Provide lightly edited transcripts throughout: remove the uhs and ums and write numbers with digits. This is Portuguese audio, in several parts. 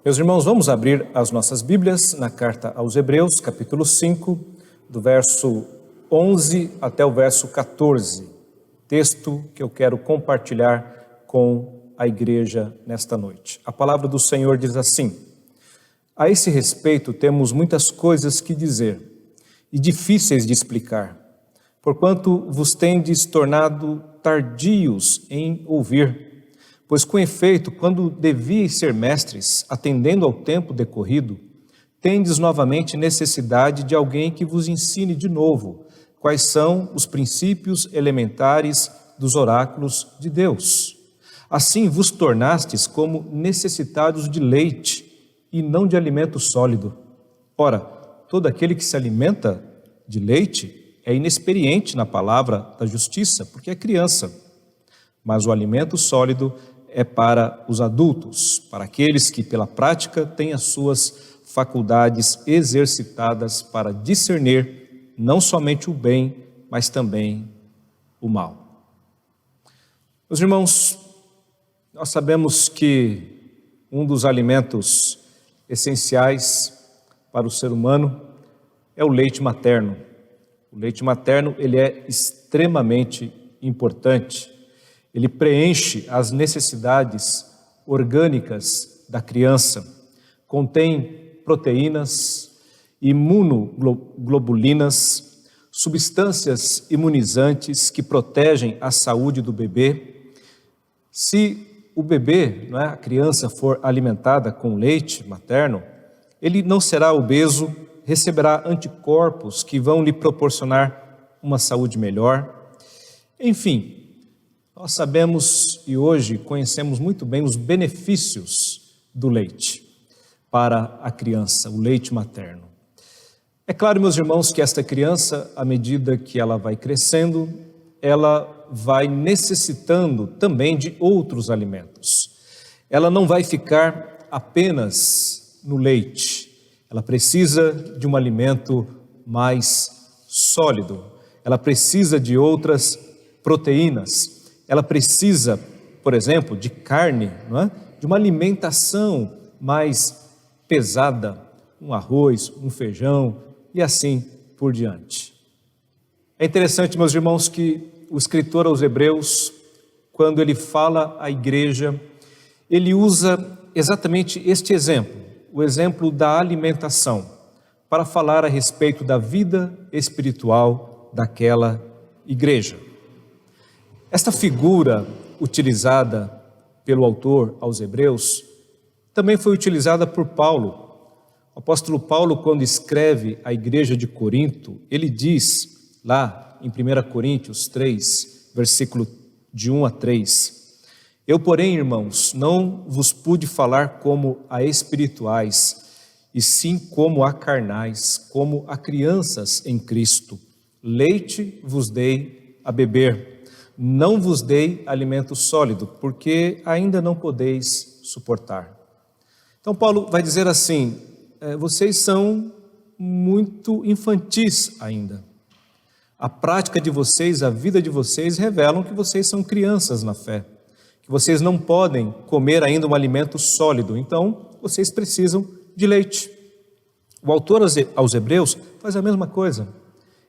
Meus irmãos, vamos abrir as nossas Bíblias na carta aos Hebreus, capítulo 5, do verso 11 até o verso 14, texto que eu quero compartilhar com a igreja nesta noite. A palavra do Senhor diz assim: a esse respeito temos muitas coisas que dizer e difíceis de explicar, porquanto vos tendes tornado tardios em ouvir. Pois com efeito, quando devíeis ser mestres, atendendo ao tempo decorrido, tendes novamente necessidade de alguém que vos ensine de novo quais são os princípios elementares dos oráculos de Deus. Assim vos tornastes como necessitados de leite e não de alimento sólido. Ora, todo aquele que se alimenta de leite é inexperiente na palavra da justiça, porque é criança. Mas o alimento sólido é para os adultos, para aqueles que pela prática têm as suas faculdades exercitadas para discernir não somente o bem, mas também o mal. Meus irmãos, nós sabemos que um dos alimentos essenciais para o ser humano é o leite materno. O leite materno, ele é extremamente importante. Ele preenche as necessidades orgânicas da criança, contém proteínas, imunoglobulinas, substâncias imunizantes que protegem a saúde do bebê. Se o bebê, a criança, for alimentada com leite materno, ele não será obeso, receberá anticorpos que vão lhe proporcionar uma saúde melhor. Enfim, nós sabemos e hoje conhecemos muito bem os benefícios do leite para a criança, o leite materno. É claro, meus irmãos, que esta criança, à medida que ela vai crescendo, ela vai necessitando também de outros alimentos. Ela não vai ficar apenas no leite, ela precisa de um alimento mais sólido, ela precisa de outras proteínas. Ela precisa, por exemplo, de carne, de uma alimentação mais pesada, um arroz, um feijão e assim por diante. É interessante, meus irmãos, que o escritor aos Hebreus, quando ele fala à igreja, ele usa exatamente este exemplo, o exemplo da alimentação, para falar a respeito da vida espiritual daquela igreja. Esta figura utilizada pelo autor aos Hebreus também foi utilizada por Paulo. O apóstolo Paulo, quando escreve à igreja de Corinto, ele diz lá em 1 Coríntios 3, versículo de 1 a 3, eu, porém, irmãos, não vos pude falar como a espirituais, e sim como a carnais, como a crianças em Cristo. Leite vos dei a beber, não vos dei alimento sólido, porque ainda não podeis suportar. Então Paulo vai dizer assim, vocês são muito infantis ainda. A prática de vocês, a vida de vocês revelam que vocês são crianças na fé, que vocês não podem comer ainda um alimento sólido, então vocês precisam de leite. O autor aos Hebreus faz a mesma coisa.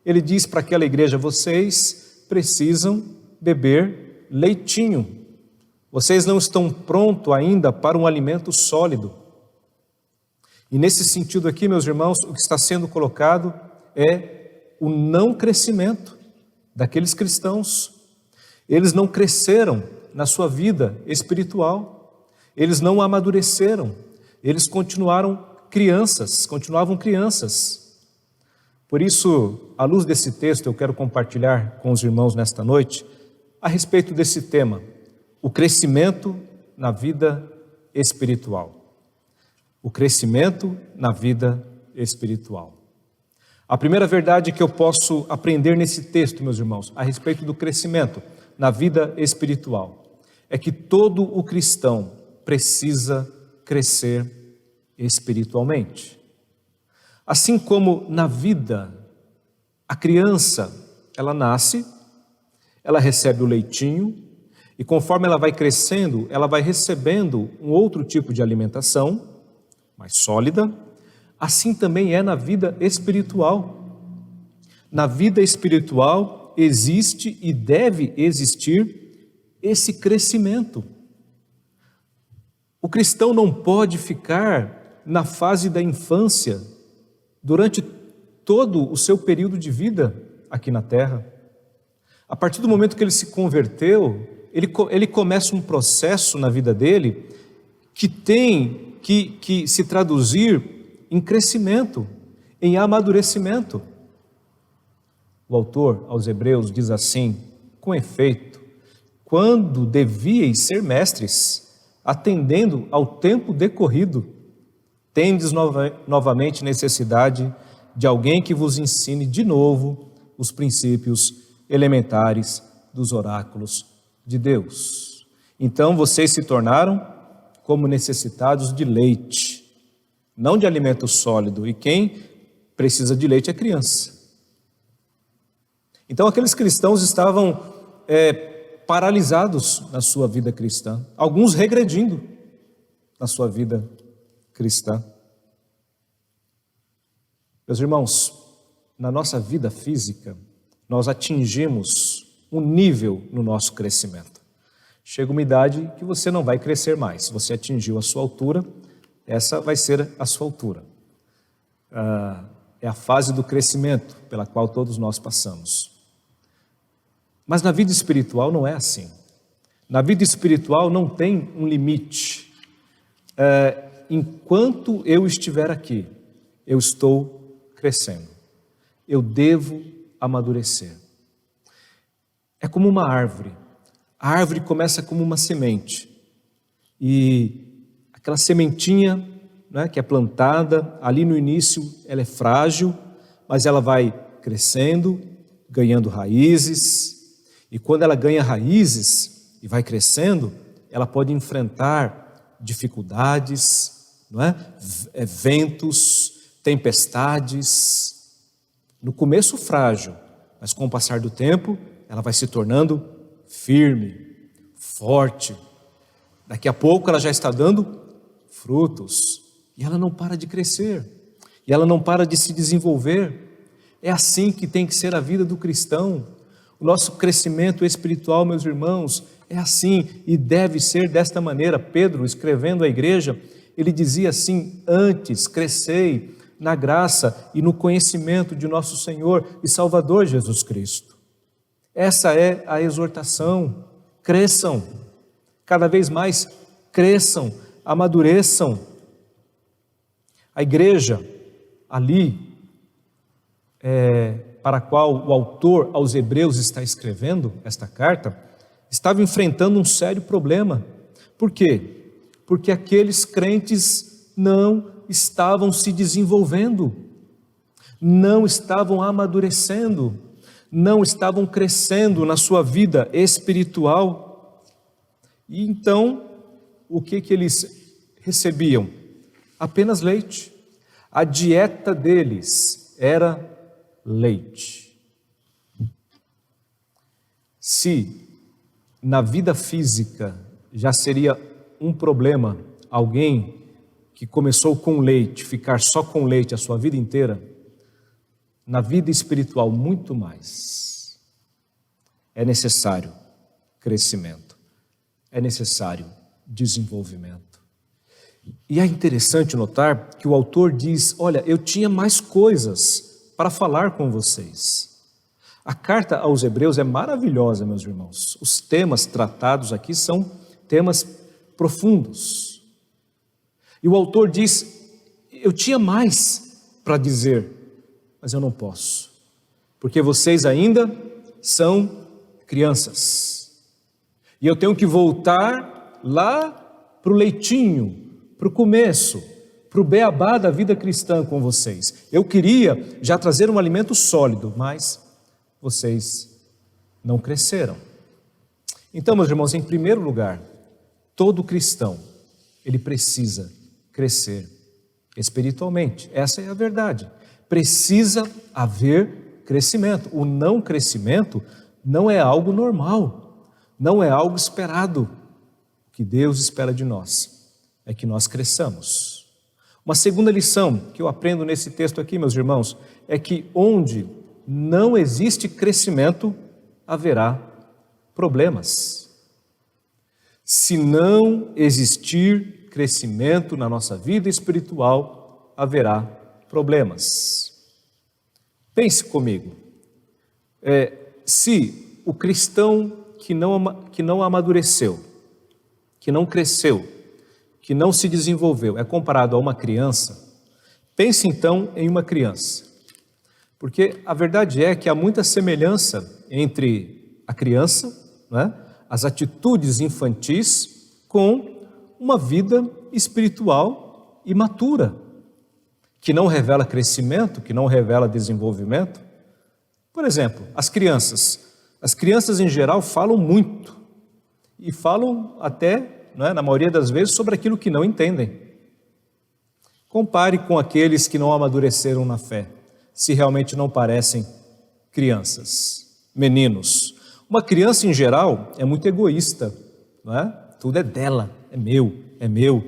Ele diz para aquela igreja, vocês precisam beber leitinho. Vocês não estão prontos ainda para um alimento sólido. E nesse sentido aqui, meus irmãos, o que está sendo colocado é o não crescimento daqueles cristãos. Eles não cresceram na sua vida espiritual. Eles não amadureceram. Eles continuavam crianças. Por isso, à luz desse texto, eu quero compartilhar com os irmãos nesta noite a respeito desse tema, o crescimento na vida espiritual. O crescimento na vida espiritual. A primeira verdade que eu posso aprender nesse texto, meus irmãos, a respeito do crescimento na vida espiritual, é que todo o cristão precisa crescer espiritualmente. Assim como na vida, a criança, ela nasce, ela recebe o leitinho, e conforme ela vai crescendo, ela vai recebendo um outro tipo de alimentação, mais sólida, assim também é na vida espiritual. Na vida espiritual existe e deve existir esse crescimento. O cristão não pode ficar na fase da infância durante todo o seu período de vida aqui na terra. A partir do momento que ele se converteu, ele começa um processo na vida dele que tem que se traduzir em crescimento, em amadurecimento. O autor aos Hebreus diz assim: com efeito, quando devíeis ser mestres, atendendo ao tempo decorrido, tendes novamente necessidade de alguém que vos ensine de novo os princípios elementares dos oráculos de Deus. Então vocês se tornaram como necessitados de leite, não de alimento sólido, e quem precisa de leite é criança. Então aqueles cristãos estavam paralisados na sua vida cristã, alguns regredindo na sua vida cristã. Meus irmãos, na nossa vida física, nós atingimos um nível no nosso crescimento. Chega uma idade que você não vai crescer mais. Se você atingiu a sua altura, essa vai ser a sua altura. É a fase do crescimento pela qual todos nós passamos. Mas na vida espiritual não é assim. Na vida espiritual não tem um limite. Enquanto eu estiver aqui, eu estou crescendo. Eu devo amadurecer. É como uma árvore. A árvore começa como uma semente. E aquela sementinha, né, que é plantada, ali no início ela é frágil, mas ela vai crescendo, ganhando raízes. E quando ela ganha raízes e vai crescendo, ela pode enfrentar dificuldades, não é? Ventos, tempestades. No começo frágil, mas com o passar do tempo, ela vai se tornando firme, forte. Daqui a pouco ela já está dando frutos. E ela não para de crescer. E ela não para de se desenvolver. É assim que tem que ser a vida do cristão. O nosso crescimento espiritual, meus irmãos, é assim e deve ser desta maneira. Pedro, escrevendo à igreja, ele dizia assim: antes crescei na graça e no conhecimento de nosso Senhor e Salvador Jesus Cristo. Essa é a exortação. Cresçam, cada vez mais cresçam, amadureçam. A igreja ali, para a qual o autor aos Hebreus está escrevendo esta carta, estava enfrentando um sério problema. Por quê? Porque aqueles crentes não estavam se desenvolvendo, não estavam amadurecendo, não estavam crescendo na sua vida espiritual. E então, o que eles recebiam? Apenas leite. A dieta deles era leite. Se na vida física já seria um problema alguém que começou com leite, ficar só com leite a sua vida inteira, na vida espiritual muito mais. É necessário crescimento, é necessário desenvolvimento. E é interessante notar que o autor diz: olha, eu tinha mais coisas para falar com vocês. A carta aos Hebreus é maravilhosa, meus irmãos. Os temas tratados aqui são temas profundos. E o autor diz: eu tinha mais para dizer, mas eu não posso, porque vocês ainda são crianças. E eu tenho que voltar lá para o leitinho, para o começo, para o beabá da vida cristã com vocês. Eu queria já trazer um alimento sólido, mas vocês não cresceram. Então, meus irmãos, em primeiro lugar, todo cristão, ele precisa crescer espiritualmente. Essa é a verdade. Precisa haver crescimento. O não crescimento não é algo normal, não é algo esperado. O que Deus espera de nós é que nós cresçamos. Uma segunda lição que eu aprendo nesse texto aqui, meus irmãos, é que onde não existe crescimento, haverá problemas. Se não existir crescimento na nossa vida espiritual, haverá problemas. Pense comigo, se o cristão que não amadureceu, que não cresceu, que não se desenvolveu, é comparado a uma criança, pense então em uma criança. Porque a verdade é que há muita semelhança entre a criança, né, as atitudes infantis, com uma vida espiritual imatura, que não revela crescimento, que não revela desenvolvimento. Por exemplo, as crianças em geral falam muito, e falam até, né, na maioria das vezes, sobre aquilo que não entendem. Compare com aqueles que não amadureceram na fé, se realmente não parecem crianças, meninos. Uma criança em geral é muito egoísta, não é? Tudo é dela, é meu, é meu.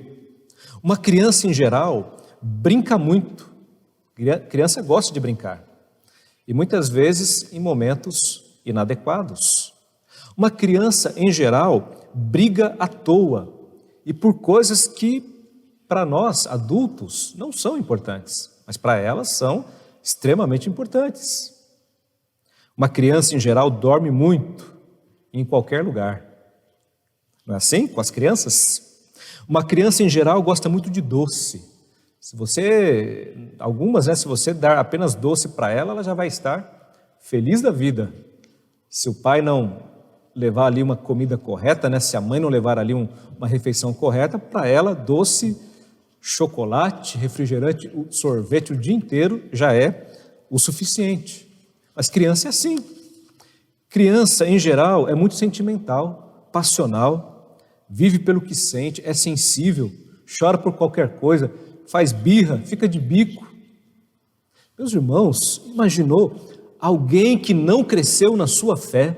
Uma criança em geral brinca muito, criança gosta de brincar, e muitas vezes em momentos inadequados. Uma criança em geral briga à toa e por coisas que para nós adultos não são importantes, mas para elas são extremamente importantes. Uma criança em geral dorme muito em qualquer lugar. Não é assim com as crianças? Uma criança em geral gosta muito de doce. Se você dar apenas doce para ela, ela já vai estar feliz da vida. Se o pai não levar ali uma comida correta, né? Se a mãe não levar ali uma refeição correta, para ela doce, chocolate, refrigerante, sorvete o dia inteiro já é o suficiente. Mas criança é assim. Criança, em geral, é muito sentimental, passional, vive pelo que sente, é sensível, chora por qualquer coisa, faz birra, fica de bico. Meus irmãos, imaginou alguém que não cresceu na sua fé,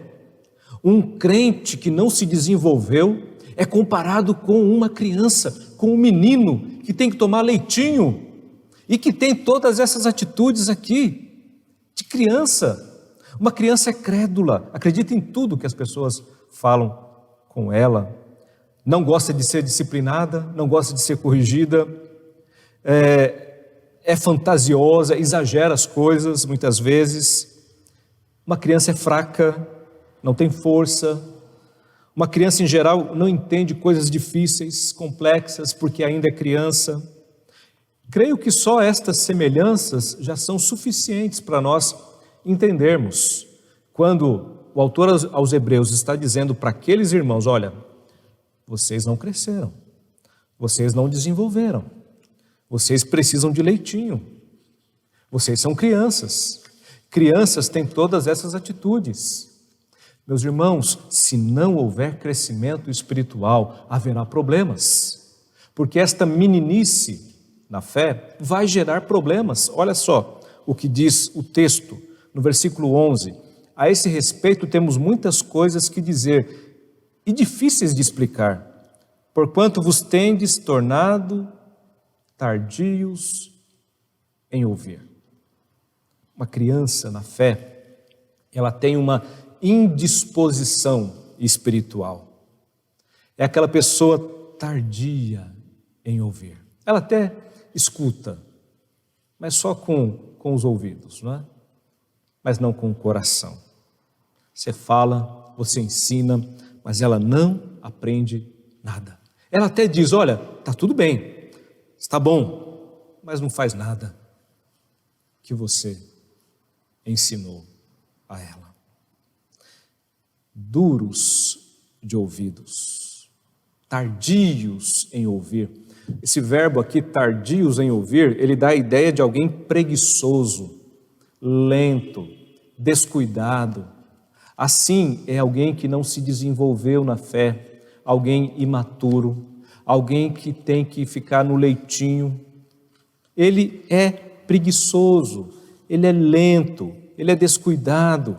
um crente que não se desenvolveu, é comparado com uma criança, com um menino que tem que tomar leitinho e que tem todas essas atitudes aqui de criança. Uma criança é crédula, acredita em tudo que as pessoas falam com ela, não gosta de ser disciplinada, não gosta de ser corrigida, é fantasiosa, exagera as coisas muitas vezes. Uma criança é fraca, não tem força. Uma criança em geral não entende coisas difíceis, complexas, porque ainda é criança. Creio que só estas semelhanças já são suficientes para nós entendermos quando o autor aos Hebreus está dizendo para aqueles irmãos: olha, vocês não cresceram, vocês não desenvolveram, vocês precisam de leitinho, vocês são crianças. Crianças têm todas essas atitudes. Meus irmãos, se não houver crescimento espiritual, haverá problemas, porque esta meninice na fé vai gerar problemas. Olha só o que diz o texto no versículo 11. A esse respeito temos muitas coisas que dizer e difíceis de explicar, porquanto vos tendes tornado tardios em ouvir. Uma criança na fé, ela tem uma indisposição espiritual. É aquela pessoa tardia em ouvir. Ela até escuta, mas só com os ouvidos, não é? Mas não com o coração. Você fala, você ensina, mas ela não aprende nada. Ela até diz: olha, está tudo bem, está bom, mas não faz nada que você ensinou a ela. Duros de ouvidos, tardios em ouvir. Esse verbo aqui, tardios em ouvir, ele dá a ideia de alguém preguiçoso, lento, descuidado. Assim é alguém que não se desenvolveu na fé, alguém imaturo, alguém que tem que ficar no leitinho. Ele é preguiçoso, ele é lento, ele é descuidado.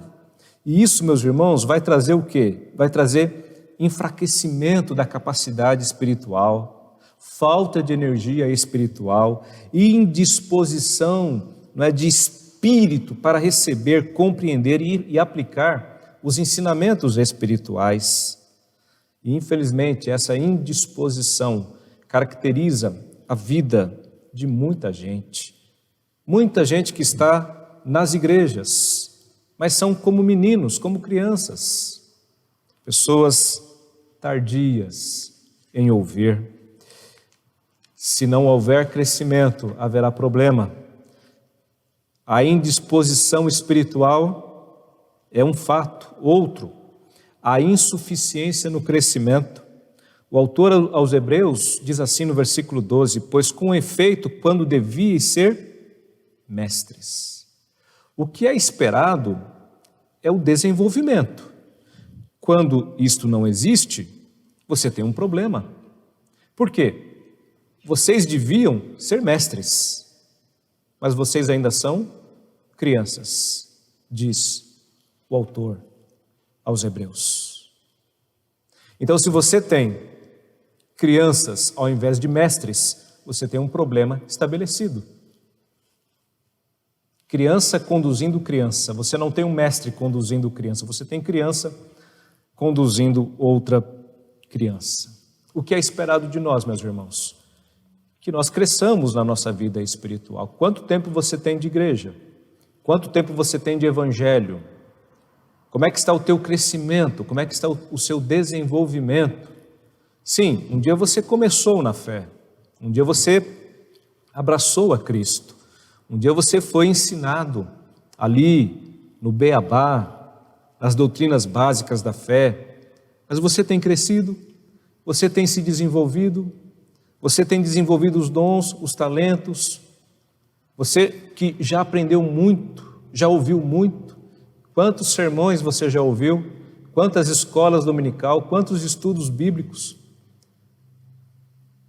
E isso, meus irmãos, vai trazer o quê? Vai trazer enfraquecimento da capacidade espiritual, falta de energia espiritual, indisposição, não é, de espírito para receber, compreender e aplicar os ensinamentos espirituais. E, infelizmente, essa indisposição caracteriza a vida de muita gente. Muita gente que está nas igrejas, mas são como meninos, como crianças, pessoas tardias em ouvir. Se não houver crescimento, haverá problema. A indisposição espiritual é um fato. Outro, a insuficiência no crescimento. O autor aos Hebreus diz assim no versículo 12: pois com efeito, quando devíeis ser mestres. O que é esperado é o desenvolvimento. Quando isto não existe, você tem um problema. Por quê? Vocês deviam ser mestres, mas vocês ainda são crianças, diz o autor aos Hebreus. Então, se você tem crianças ao invés de mestres, você tem um problema estabelecido. Criança conduzindo criança, você não tem um mestre conduzindo criança, você tem criança conduzindo outra criança. O que é esperado de nós, meus irmãos? Que nós cresçamos na nossa vida espiritual. Quanto tempo você tem de igreja? Quanto tempo você tem de evangelho? Como é que está o teu crescimento? Como é que está o seu desenvolvimento? Sim, um dia você começou na fé. Um dia você abraçou a Cristo. Um dia você foi ensinado ali no beabá, nas doutrinas básicas da fé. Mas você tem crescido? Você tem se desenvolvido? Você tem desenvolvido os dons, os talentos? Você que já aprendeu muito, já ouviu muito? Quantos sermões você já ouviu? Quantas escolas dominical? Quantos estudos bíblicos?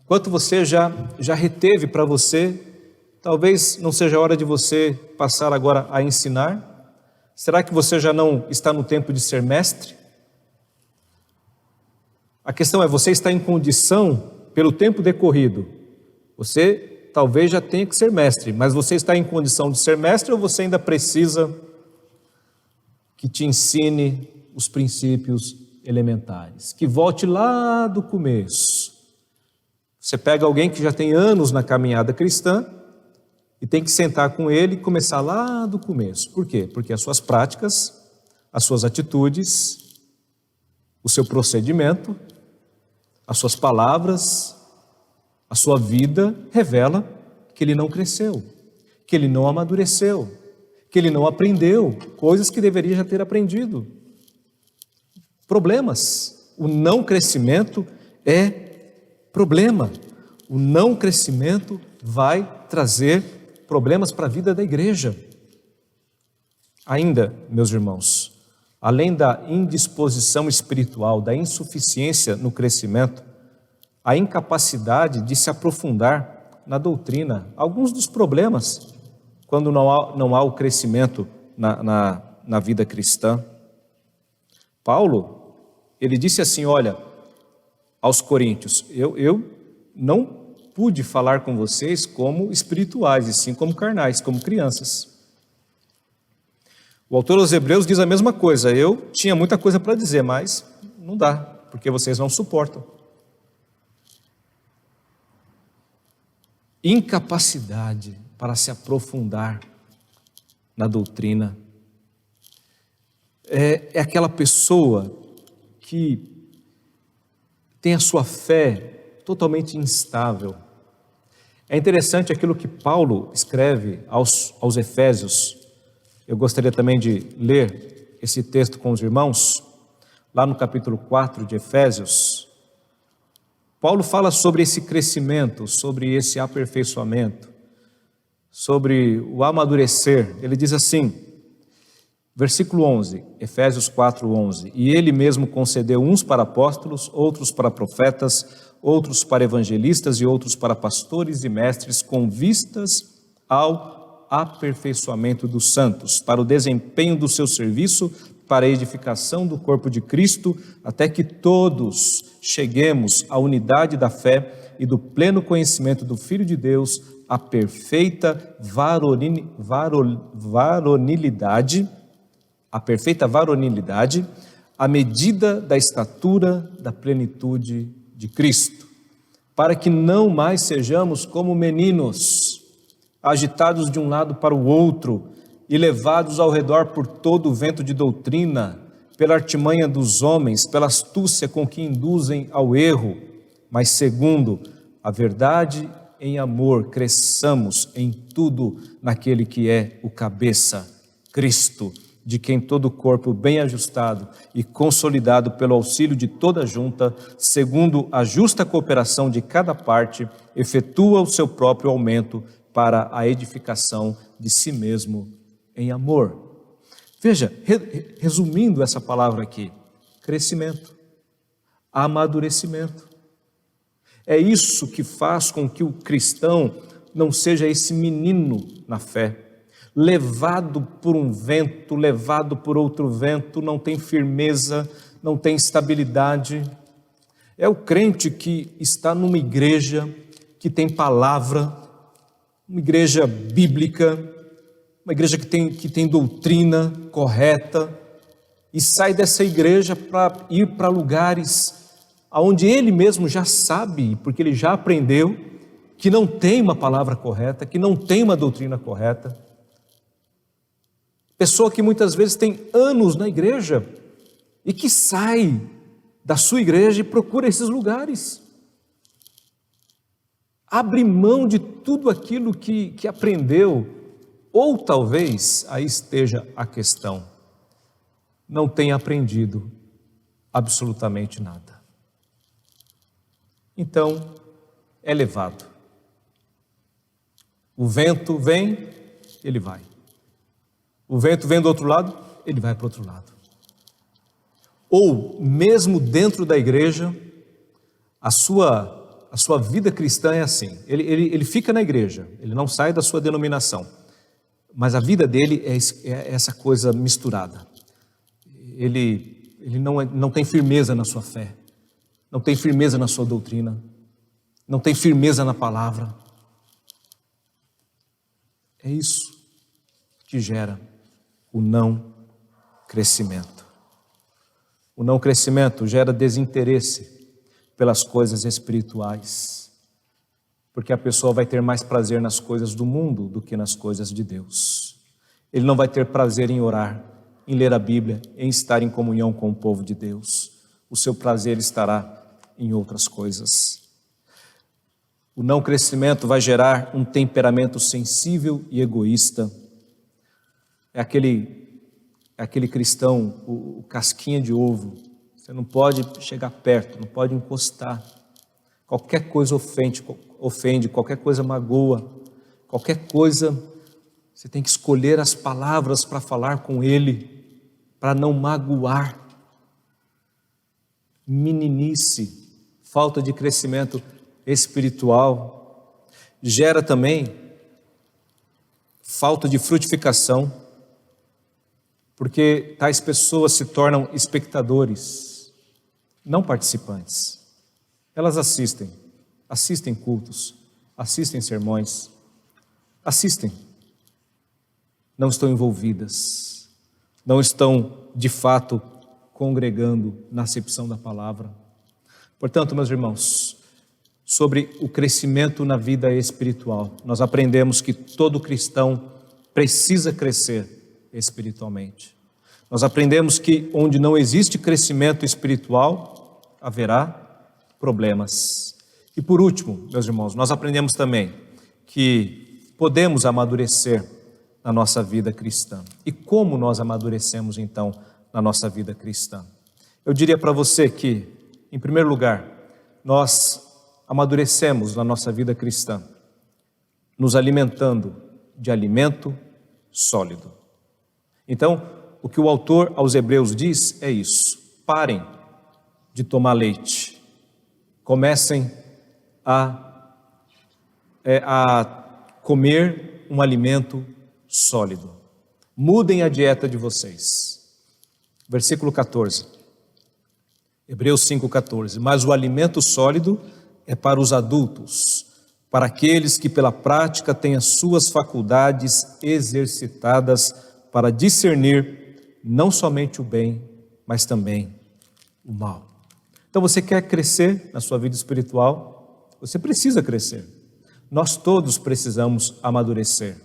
Quanto você já reteve para você? Talvez não seja a hora de você passar agora a ensinar? Será que você já não está no tempo de ser mestre? A questão é, você está em condição, pelo tempo decorrido, você talvez já tenha que ser mestre, mas você está em condição de ser mestre ou você ainda precisa que te ensine os princípios elementares? Que volte lá do começo. Você pega alguém que já tem anos na caminhada cristã e tem que sentar com ele e começar lá do começo. Por quê? Porque as suas práticas, as suas atitudes, o seu procedimento, as suas palavras, a sua vida revela que ele não cresceu, que ele não amadureceu, que ele não aprendeu coisas que deveria já ter aprendido. Problemas. O não crescimento é problema. O não crescimento vai trazer problemas para a vida da igreja. Ainda, meus irmãos, além da indisposição espiritual, da insuficiência no crescimento, a incapacidade de se aprofundar na doutrina. Alguns dos problemas, quando não há o crescimento na vida cristã. Paulo, ele disse assim, olha, aos coríntios, eu não pude falar com vocês como espirituais, e sim como carnais, como crianças. O autor aos Hebreus diz a mesma coisa, eu tinha muita coisa para dizer, mas não dá, porque vocês não suportam. Incapacidade para se aprofundar na doutrina. É aquela pessoa que tem a sua fé totalmente instável. É interessante aquilo que Paulo escreve aos Efésios. Eu gostaria também de ler esse texto com os irmãos, lá no capítulo 4 de Efésios. Paulo fala sobre esse crescimento, sobre esse aperfeiçoamento, sobre o amadurecer. Ele diz assim, versículo 11, Efésios 4, 11, e ele mesmo concedeu uns para apóstolos, outros para profetas, outros para evangelistas e outros para pastores e mestres, com vistas ao aperfeiçoamento dos santos, para o desempenho do seu serviço, para a edificação do corpo de Cristo, até que todos cheguemos à unidade da fé e do pleno conhecimento do Filho de Deus, a perfeita varonilidade, à medida da estatura da plenitude de Cristo, para que não mais sejamos como meninos, agitados de um lado para o outro e levados ao redor por todo o vento de doutrina, pela artimanha dos homens, pela astúcia com que induzem ao erro, mas segundo a verdade em amor, cresçamos em tudo naquele que é o cabeça, Cristo, de quem todo o corpo bem ajustado e consolidado pelo auxílio de toda a junta, segundo a justa cooperação de cada parte, efetua o seu próprio aumento para a edificação de si mesmo em amor. Veja, resumindo essa palavra aqui, crescimento, amadurecimento. É isso que faz com que o cristão não seja esse menino na fé, levado por um vento, levado por outro vento, não tem firmeza, não tem estabilidade. É o crente que está numa igreja que tem palavra, uma igreja bíblica, uma igreja que tem doutrina correta, e sai dessa igreja para ir para lugares onde ele mesmo já sabe, porque ele já aprendeu, que não tem uma palavra correta, que não tem uma doutrina correta. Pessoa que muitas vezes tem anos na igreja e que sai da sua igreja e procura esses lugares. Abre mão de tudo aquilo que aprendeu, ou talvez aí esteja a questão, não tenha aprendido absolutamente nada. Então, é levado. O vento vem, ele vai. O vento vem do outro lado, ele vai para o outro lado. Ou, mesmo dentro da igreja, a sua vida cristã é assim. Ele fica na igreja, ele não sai da sua denominação, mas a vida dele é essa coisa misturada. Ele não tem firmeza na sua fé, não tem firmeza na sua doutrina, não tem firmeza na palavra. É isso que gera o não crescimento. O não crescimento gera desinteresse pelas coisas espirituais, porque a pessoa vai ter mais prazer nas coisas do mundo do que nas coisas de Deus. Ele não vai ter prazer em orar, em ler a Bíblia, em estar em comunhão com o povo de Deus. O seu prazer estará em outras coisas. O não crescimento vai gerar um temperamento sensível e egoísta. É aquele cristão, o casquinha de ovo. Você não pode chegar perto, não pode encostar. Qualquer coisa ofende, qualquer coisa magoa, qualquer coisa, você tem que escolher as palavras para falar com ele, para não magoar. Meninice, falta de crescimento espiritual, gera também falta de frutificação, porque tais pessoas se tornam espectadores, não participantes. Elas assistem cultos, assistem sermões, assistem, não estão envolvidas, não estão de fato congregando na acepção da palavra. Portanto, meus irmãos, sobre o crescimento na vida espiritual, nós aprendemos que todo cristão precisa crescer espiritualmente. Nós aprendemos que onde não existe crescimento espiritual, haverá problemas. E por último, meus irmãos, nós aprendemos também que podemos amadurecer na nossa vida cristã. E como nós amadurecemos então na nossa vida cristã? Eu diria para você que, em primeiro lugar, nós amadurecemos na nossa vida cristã nos alimentando de alimento sólido. Então, o que o autor aos Hebreus diz é isso: parem de tomar leite, comecem a comer um alimento sólido, mudem a dieta de vocês. Versículo 14, Hebreus 5,14, mas o alimento sólido é para os adultos, para aqueles que pela prática têm as suas faculdades exercitadas para discernir não somente o bem, mas também o mal. Então você quer crescer na sua vida espiritual? Você precisa crescer. Nós todos precisamos amadurecer.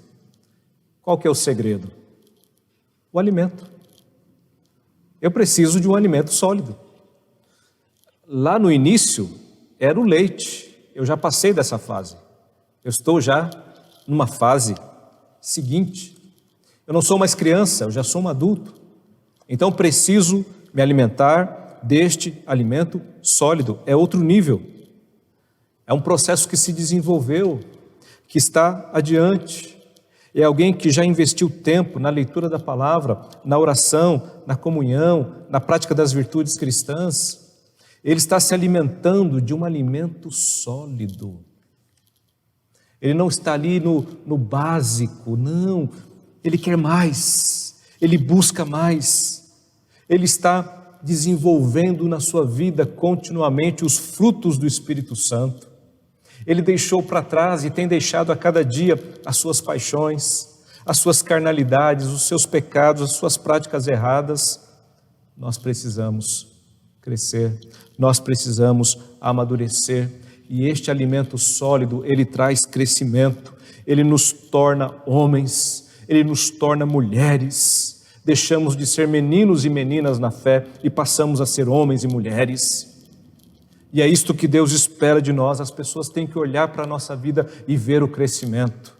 Qual que é o segredo? O alimento. Eu preciso de um alimento sólido. Lá no início era o leite. Eu já passei dessa fase. Eu estou já numa fase seguinte. Eu não sou mais criança, eu já sou um adulto. Então preciso me alimentar deste alimento sólido. É outro nível. É um processo que se desenvolveu, que está adiante. É alguém que já investiu tempo na leitura da palavra, na oração, na comunhão, na prática das virtudes cristãs. Ele está se alimentando de um alimento sólido. Ele não está ali no básico, não. Ele quer mais, ele busca mais. Ele está desenvolvendo na sua vida continuamente os frutos do Espírito Santo. Ele deixou para trás e tem deixado a cada dia as suas paixões, as suas carnalidades, os seus pecados, as suas práticas erradas. Nós precisamos crescer, nós precisamos amadurecer, e este alimento sólido, ele traz crescimento, ele nos torna homens, ele nos torna mulheres, deixamos de ser meninos e meninas na fé e passamos a ser homens e mulheres. E é isto que Deus espera de nós. As pessoas têm que olhar para a nossa vida e ver o crescimento.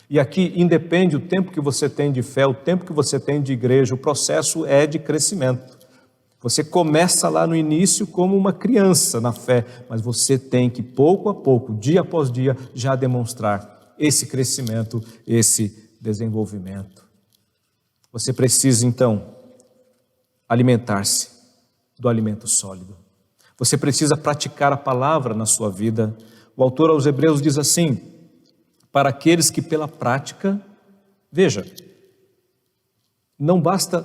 E aqui independe o tempo que você tem de fé, o tempo que você tem de igreja, o processo é de crescimento. Você começa lá no início como uma criança na fé, mas você tem que pouco a pouco, dia após dia, já demonstrar esse crescimento, esse desenvolvimento. Você precisa então alimentar-se do alimento sólido. Você precisa praticar a palavra na sua vida. O autor aos Hebreus diz assim: para aqueles que pela prática, veja, não basta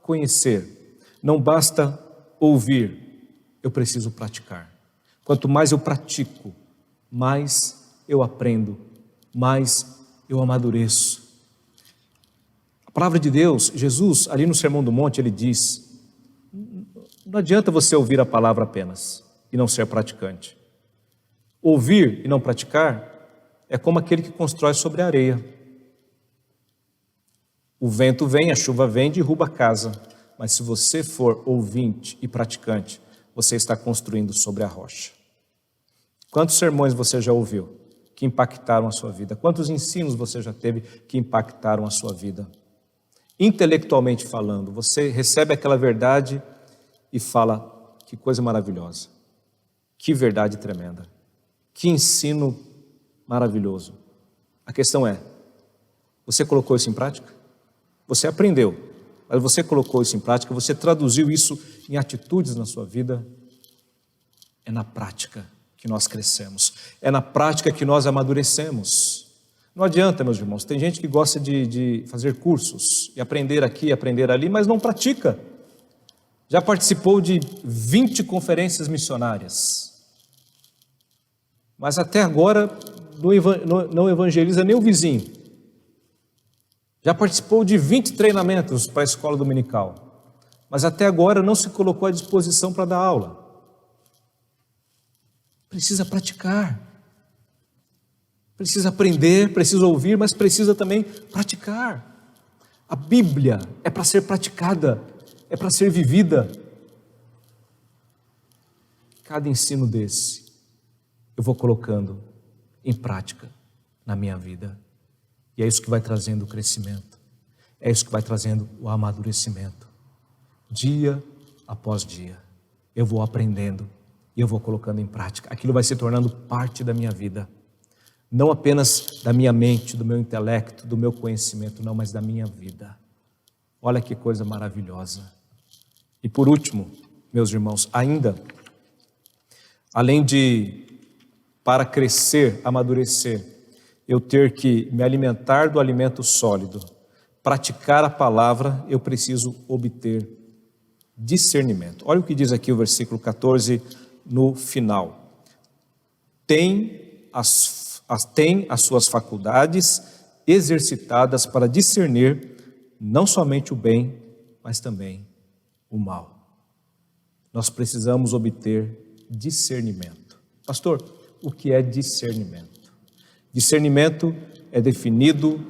conhecer, não basta ouvir, eu preciso praticar. Quanto mais eu pratico, mais eu aprendo, mais eu amadureço. A palavra de Deus, Jesus, ali no Sermão do Monte, ele diz: não adianta você ouvir a palavra apenas e não ser praticante. Ouvir e não praticar é como aquele que constrói sobre a areia. O vento vem, a chuva vem, derruba a casa. Mas se você for ouvinte e praticante, você está construindo sobre a rocha. Quantos sermões você já ouviu que impactaram a sua vida? Quantos ensinos você já teve que impactaram a sua vida? Intelectualmente falando, você recebe aquela verdade e fala: que coisa maravilhosa, que verdade tremenda, que ensino maravilhoso. A questão é, você colocou isso em prática? Você aprendeu, mas você colocou isso em prática, você traduziu isso em atitudes na sua vida? É na prática que nós crescemos, é na prática que nós amadurecemos. Não adianta, meus irmãos, tem gente que gosta de fazer cursos e aprender aqui, aprender ali, mas não pratica. Já participou de 20 conferências missionárias, mas até agora não evangeliza nem o vizinho. Já participou de 20 treinamentos para a escola dominical, mas até agora não se colocou à disposição para dar aula. Precisa praticar, precisa aprender, precisa ouvir, mas precisa também praticar. A Bíblia é para ser praticada, é para ser vivida. Cada ensino desse eu vou colocando em prática na minha vida. E é isso que vai trazendo o crescimento. É isso que vai trazendo o amadurecimento. Dia após dia, eu vou aprendendo e eu vou colocando em prática. Aquilo vai se tornando parte da minha vida. Não apenas da minha mente, do meu intelecto, do meu conhecimento, não, mas da minha vida. Olha que coisa maravilhosa. E por último, meus irmãos, ainda, além de, para crescer, amadurecer, eu ter que me alimentar do alimento sólido, praticar a palavra, eu preciso obter discernimento. Olha o que diz aqui o versículo 14 no final. tem as suas faculdades exercitadas para discernir não somente o bem, mas também o mal. Nós precisamos obter discernimento. Pastor, o que é discernimento? Discernimento é definido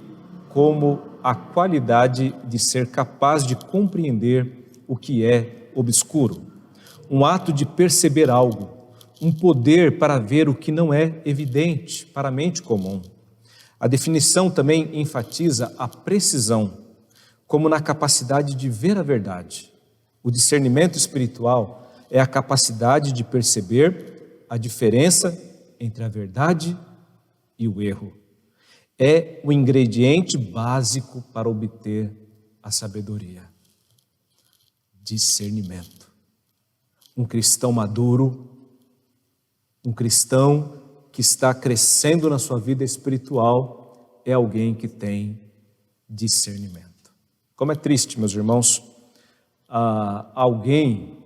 como a qualidade de ser capaz de compreender o que é obscuro, um ato de perceber algo, um poder para ver o que não é evidente para a mente comum. A definição também enfatiza a precisão, como na capacidade de ver a verdade. O discernimento espiritual é a capacidade de perceber a diferença entre a verdade e o erro. É o ingrediente básico para obter a sabedoria. Discernimento. Um cristão maduro, um cristão que está crescendo na sua vida espiritual, é alguém que tem discernimento. Como é triste, meus irmãos, alguém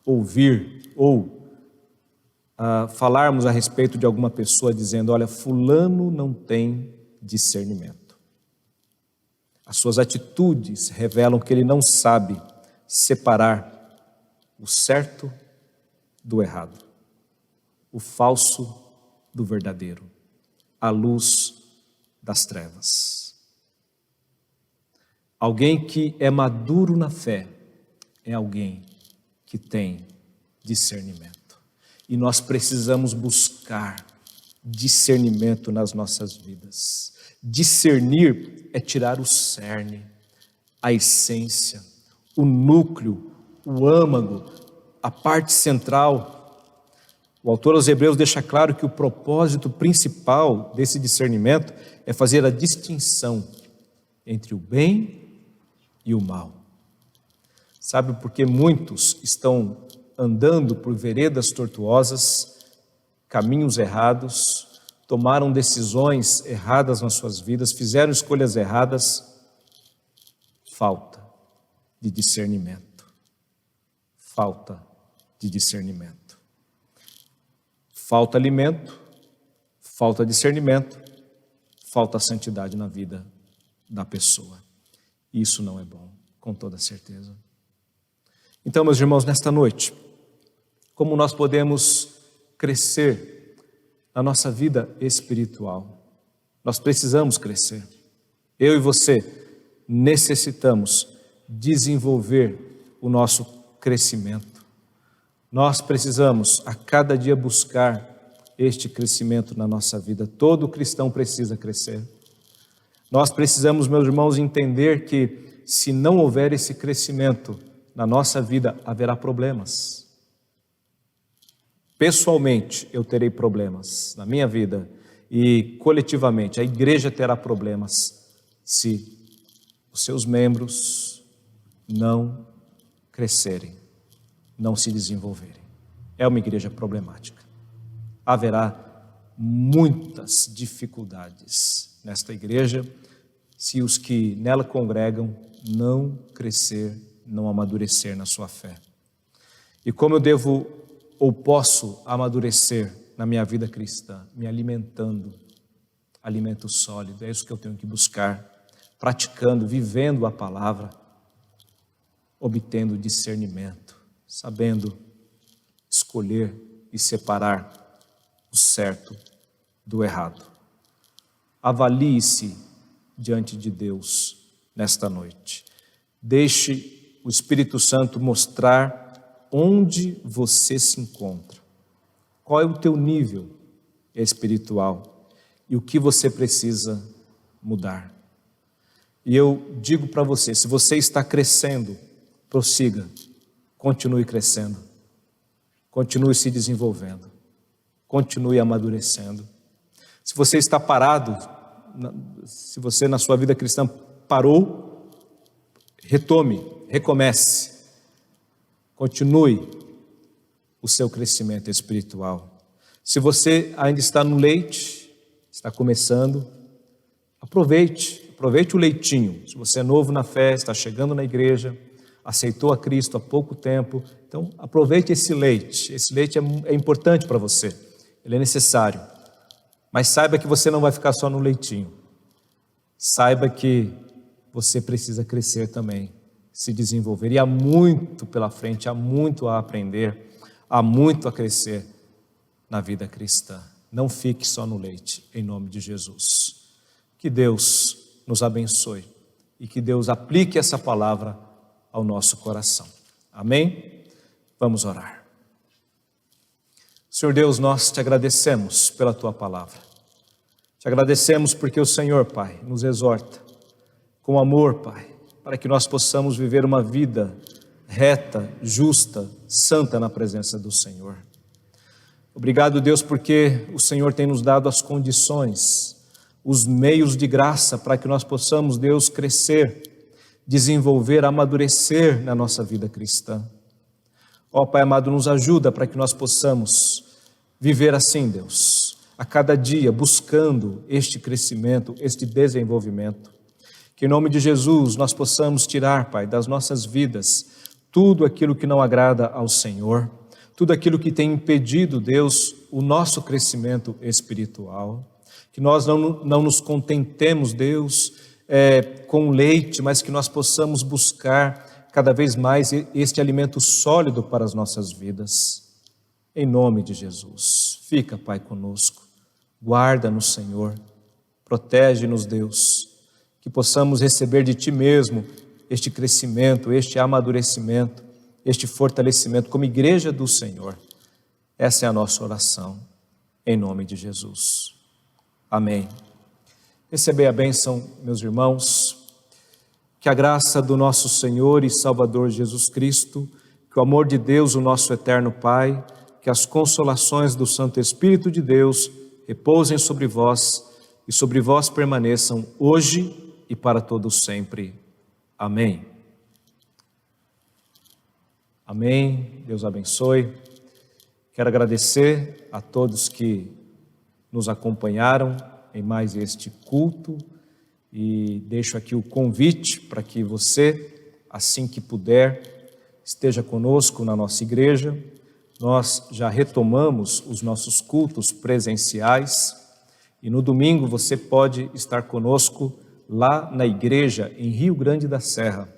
ouvir ou falarmos a respeito de alguma pessoa dizendo: olha, fulano não tem discernimento. As suas atitudes revelam que ele não sabe separar o certo do errado, o falso do verdadeiro, a luz das trevas. Alguém que é maduro na fé é alguém que tem discernimento. E nós precisamos buscar discernimento nas nossas vidas. Discernir é tirar o cerne, a essência, o núcleo, o âmago, a parte central. O autor aos Hebreus deixa claro que o propósito principal desse discernimento é fazer a distinção entre o bem e o mal. Sabe por que muitos estão andando por veredas tortuosas, caminhos errados, tomaram decisões erradas nas suas vidas, fizeram escolhas erradas? Falta de discernimento. Falta de discernimento. Falta alimento, falta discernimento, falta santidade na vida da pessoa. Isso não é bom, com toda certeza. Então, meus irmãos, nesta noite, como nós podemos crescer na nossa vida espiritual? Nós precisamos crescer. Eu e você necessitamos desenvolver o nosso crescimento. Nós precisamos a cada dia buscar este crescimento na nossa vida. Todo cristão precisa crescer. Nós precisamos, meus irmãos, entender que se não houver esse crescimento na nossa vida, haverá problemas. Pessoalmente, eu terei problemas na minha vida e coletivamente a igreja terá problemas se os seus membros não crescerem, não se desenvolverem. É uma igreja problemática. Haverá muitas dificuldades nesta igreja se os que nela congregam não crescer, não amadurecer na sua fé. E como eu devo ou posso amadurecer na minha vida cristã? Me alimentando, alimento sólido, é isso que eu tenho que buscar, praticando, vivendo a palavra, obtendo discernimento, sabendo escolher e separar o certo do errado. Avalie-se diante de Deus nesta noite. Deixe o Espírito Santo mostrar onde você se encontra. Qual é o teu nível espiritual e o que você precisa mudar. E eu digo para você, se você está crescendo, prossiga, continue crescendo, continue se desenvolvendo, continue amadurecendo. Se você está parado, se você na sua vida cristã parou, retome, recomece, continue o seu crescimento espiritual. Se você ainda está no leite, está começando, aproveite o leitinho. Se você é novo na fé, está chegando na igreja, aceitou a Cristo há pouco tempo, então aproveite esse leite é importante para você. ele é necessário. Mas saiba que você não vai ficar só no leitinho. Saiba que você precisa crescer também, se desenvolver. E há muito pela frente, há muito a aprender, há muito a crescer na vida cristã. Não fique só no leite, em nome de Jesus. Que Deus nos abençoe e que Deus aplique essa palavra ao nosso coração. Amém? Vamos orar. Senhor Deus, nós te agradecemos pela tua palavra. Te agradecemos porque o Senhor, Pai, nos exorta com amor, Pai, para que nós possamos viver uma vida reta, justa, santa na presença do Senhor. Obrigado, Deus, porque o Senhor tem nos dado as condições, os meios de graça para que nós possamos, Deus, crescer, desenvolver, amadurecer na nossa vida cristã. Ó Pai amado, nos ajuda para que nós possamos viver assim, Deus, a cada dia buscando este crescimento, este desenvolvimento. Que em nome de Jesus nós possamos tirar, Pai, das nossas vidas tudo aquilo que não agrada ao Senhor, tudo aquilo que tem impedido, Deus, o nosso crescimento espiritual. Que nós não nos contentemos, Deus, com leite, mas que nós possamos buscar cada vez mais este alimento sólido para as nossas vidas. Em nome de Jesus, fica, Pai, conosco, guarda-nos, Senhor, protege-nos, Deus, que possamos receber de Ti mesmo este crescimento, este amadurecimento, este fortalecimento como igreja do Senhor. Essa é a nossa oração, em nome de Jesus. Amém. Recebei a bênção, meus irmãos, que a graça do nosso Senhor e Salvador Jesus Cristo, que o amor de Deus, o nosso eterno Pai, que as consolações do Santo Espírito de Deus repousem sobre vós e sobre vós permaneçam hoje e para todos sempre. Amém. Amém. Deus abençoe. Quero agradecer a todos que nos acompanharam em mais este culto e deixo aqui o convite para que você, assim que puder, esteja conosco na nossa igreja. Nós já retomamos os nossos cultos presenciais e no domingo você pode estar conosco lá na igreja em Rio Grande da Serra.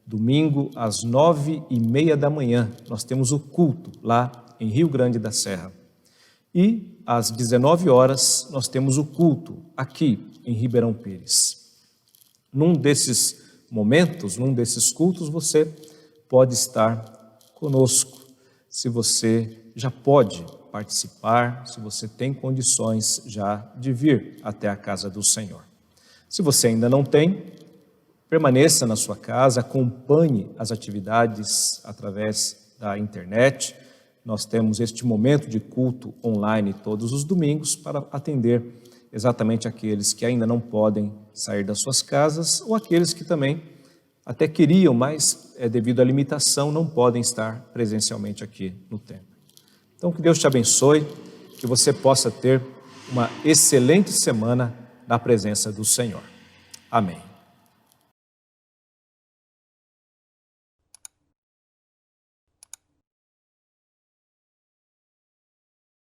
Domingo às 9h30 da manhã, nós temos o culto lá em Rio Grande da Serra. E às 19 horas nós temos o culto aqui em Ribeirão Pires. Num desses momentos, num desses cultos, você pode estar conosco. Se você já pode participar, se você tem condições já de vir até a casa do Senhor. Se você ainda não tem, permaneça na sua casa, acompanhe as atividades através da internet. Nós temos este momento de culto online todos os domingos para atender exatamente aqueles que ainda não podem sair das suas casas ou aqueles que também até queriam, mas devido à limitação não podem estar presencialmente aqui no templo. Então que Deus te abençoe, que você possa ter uma excelente semana na presença do Senhor. Amém.